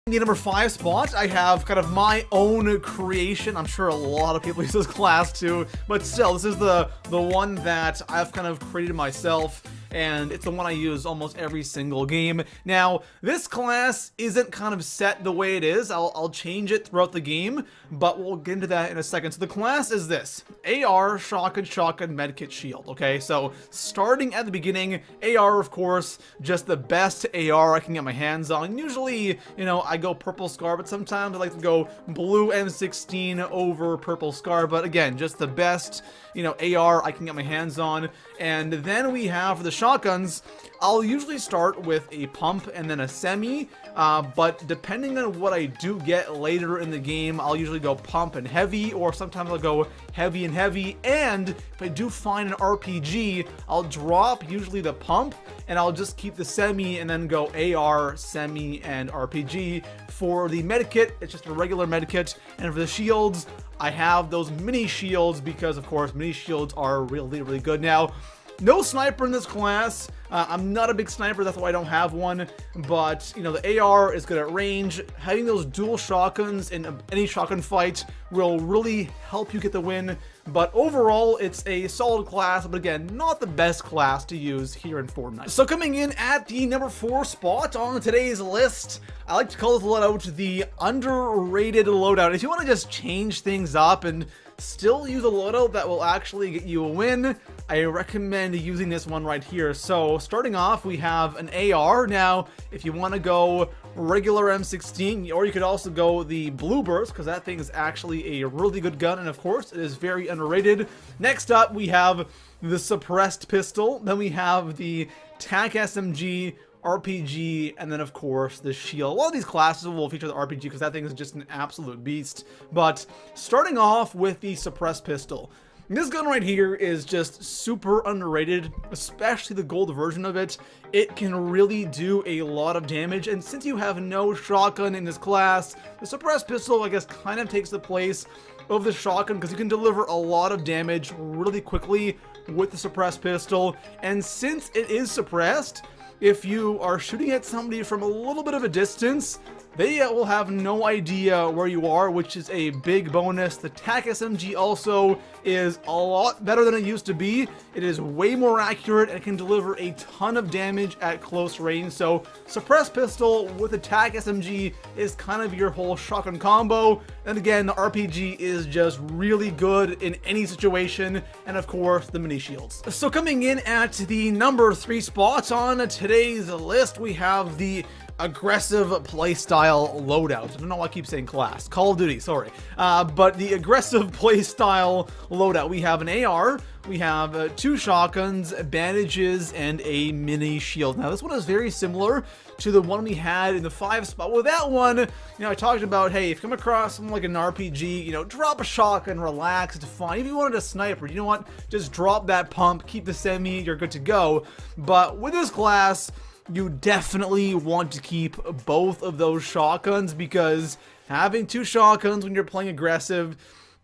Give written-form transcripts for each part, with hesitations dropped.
In the number 5 spot, I have kind of my own creation. I'm sure a lot of people use this class too, but still, this is the one that I've kind of created myself, and it's the one I use almost every single game. Now, this class isn't kind of set the way it is. I'll change it throughout the game, but we'll get into that in a second. So the class is this: AR, shotgun, medkit, shield. Okay, so starting at the beginning, AR, of course, just the best AR I can get my hands on. Usually, you know, I go purple scar, but sometimes I like to go blue M16 over purple scar. But again, just the best, you know, AR I can get my hands on. And then we have the shotguns. I'll usually start with a pump and then a semi, but depending on what I do get later in the game, I'll usually go pump and heavy, or sometimes I'll go heavy and heavy. And if I do find an RPG, I'll drop usually the pump and I'll just keep the semi and then go AR, semi, and RPG. For the medkit, it's just a regular medkit, and for the shields, I have those mini shields because, of course, mini shields are really, really good. Now, no sniper in this class. I'm not a big sniper, that's why I don't have one. But, you know, the AR is good at range. Having those dual shotguns in any shotgun fight will really help you get the win. But overall, it's a solid class, but again, not the best class to use here in Fortnite. So coming in at the number 4 spot on today's list, I like to call this loadout the underrated loadout. If you want to just change things up and still use a loadout that will actually get you a win, I recommend using this one right here. So starting off, we have an AR. Now, if you want to go regular M16, or you could also go the Blue Burst, because that thing is actually a really good gun, and of course, it is very underrated. Next up, we have the suppressed pistol. Then we have the TAC SMG, RPG, and then of course the shield. A lot of these classes will feature the RPG because that thing is just an absolute beast. But starting off with the suppressed pistol, this gun right here is just super underrated, especially the gold version of it. It can really do a lot of damage, and since you have no shotgun in this class, the suppressed pistol, I guess, kind of takes the place of the shotgun because you can deliver a lot of damage really quickly with the suppressed pistol. And since it is suppressed, if you are shooting at somebody from a little bit of a distance, they will have no idea where you are, which is a big bonus. The TAC SMG also is a lot better than it used to be. It is way more accurate and can deliver a ton of damage at close range. So suppressed pistol with the TAC SMG is kind of your whole shotgun combo. And again, the RPG is just really good in any situation. And of course, the mini shields. So coming in at the number 3 spot on today's list, we have the aggressive playstyle loadout. I don't know why I keep saying class. Call of Duty, sorry. But the aggressive playstyle loadout. We have an AR, we have 2 shotguns, bandages, and a mini shield. Now, this one is very similar to the one we had in the 5 spot. Well, that one, you know, I talked about, hey, if you come across something like an RPG, you know, drop a shotgun, relax, it's fine. If you wanted a sniper, you know what? Just drop that pump, keep the semi, you're good to go. But with this class, you definitely want to keep both of those shotguns because having 2 shotguns when you're playing aggressive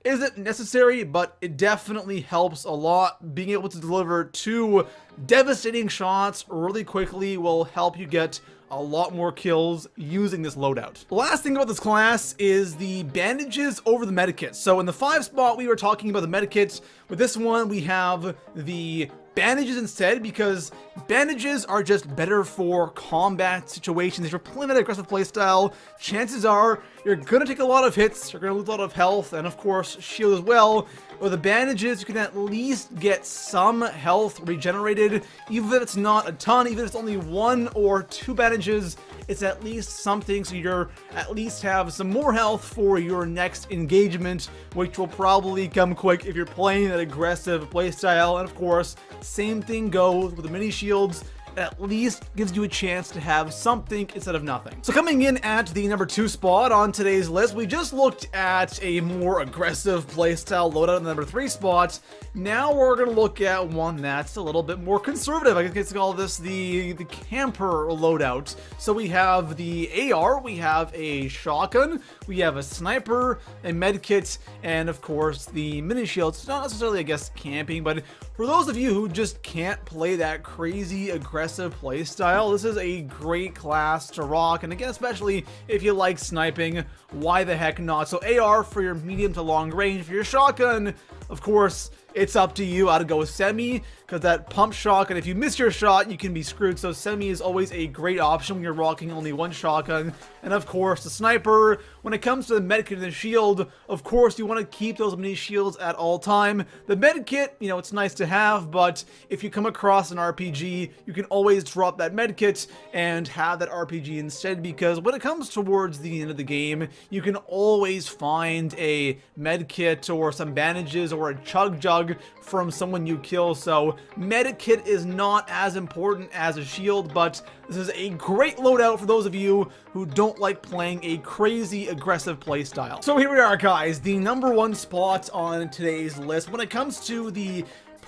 isn't necessary, but it definitely helps a lot. Being able to deliver 2 devastating shots really quickly will help you get a lot more kills using this loadout. The last thing about this class is the bandages over the medikits. So in the 5 spot, we were talking about the medikits. With this one, we have the bandages instead, because bandages are just better for combat situations. If you're playing that aggressive playstyle, chances are you're gonna take a lot of hits, you're gonna lose a lot of health, and of course shield as well. With the bandages, you can at least get some health regenerated, even if it's not a ton, even if it's only 1 or 2 bandages. It's at least something, so you're at least have some more health for your next engagement, which will probably come quick if you're playing that aggressive playstyle. And of course, same thing goes with the mini shields. At least gives you a chance to have something instead of nothing. So coming in at the number 2 spot on today's list, we just looked at a more aggressive playstyle loadout in the number 3 spot. Now we're gonna look at one that's a little bit more conservative. I guess call this the camper loadout. So we have the AR, we have a shotgun, we have a sniper, a medkit, and of course the mini shields. Not necessarily, I guess, camping, but for those of you who just can't play that crazy aggressive aggressive playstyle, this is a great class to rock, and again, especially if you like sniping, why the heck not? So AR for your medium to long range. For your shotgun, of course, it's up to you. I'd go semi, because that pump shotgun, if you miss your shot, you can be screwed. So semi is always a great option when you're rocking only one shotgun. And of course, the sniper. When it comes to the medkit and the shield, of course, you want to keep those mini shields at all time. The medkit, you know, it's nice to have, but if you come across an RPG, you can always drop that medkit and have that RPG instead, because when it comes towards the end of the game, you can always find a medkit or some bandages or a chug jug from someone you kill. So medkit is not as important as a shield, but this is a great loadout for those of you who don't like playing a crazy aggressive playstyle. So here we are, guys, the #1 spot on today's list when it comes to the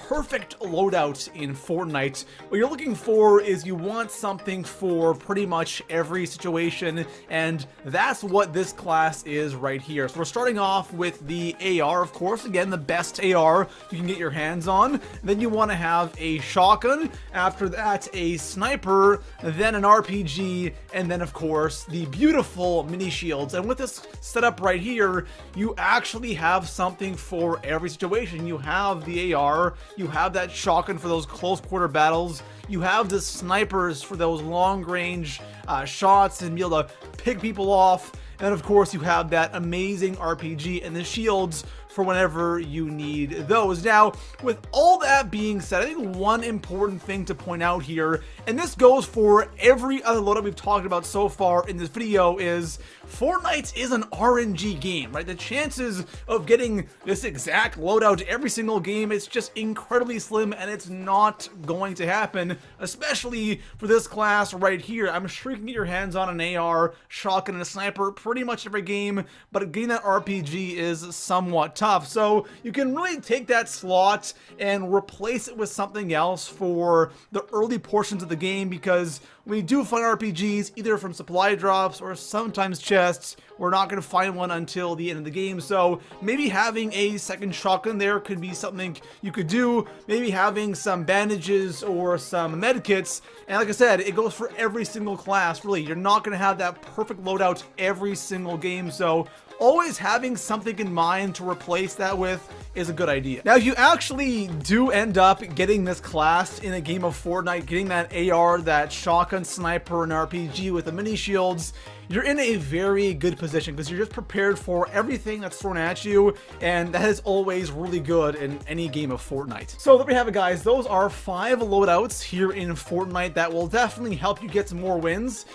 perfect loadout in Fortnite. What you're looking for is you want something for pretty much every situation, and that's what this class is right here. So we're starting off with the AR, of course, again, the best AR you can get your hands on. Then you want to have a shotgun, after that a sniper, then an RPG, and then of course the beautiful mini shields. And with this setup right here, you actually have something for every situation. You have the AR, you have that shotgun for those close quarter battles, you have the snipers for those long range shots and be able to pick people off, and of course you have that amazing RPG and the shields for whenever you need those. Now, with all that being said, I think one important thing to point out here, and this goes for every other loadout we've talked about so far in this video, is Fortnite is an RNG game, right? The chances of getting this exact loadout every single game, it's just incredibly slim, and it's not going to happen, especially for this class right here. I'm sure you can get your hands on an AR, shotgun, and a sniper pretty much every game, but getting that RPG is somewhat tough. So you can really take that slot and replace it with something else for the early portions of the game, because when you do find RPGs, either from supply drops or sometimes chests, we're not going to find one until the end of the game. So maybe having a second shotgun there could be something you could do. Maybe having some bandages or some medkits. And like I said, it goes for every single class, really. You're not going to have that perfect loadout every single game. So always having something in mind to replace that with is a good idea. Now, if you actually do end up getting this class in a game of Fortnite, getting that AR, that shotgun, sniper, and RPG with the mini shields, you're in a very good position because you're just prepared for everything that's thrown at you, and that is always really good in any game of Fortnite. So there we have it, guys. Those are 5 loadouts here in Fortnite that will definitely help you get some more wins.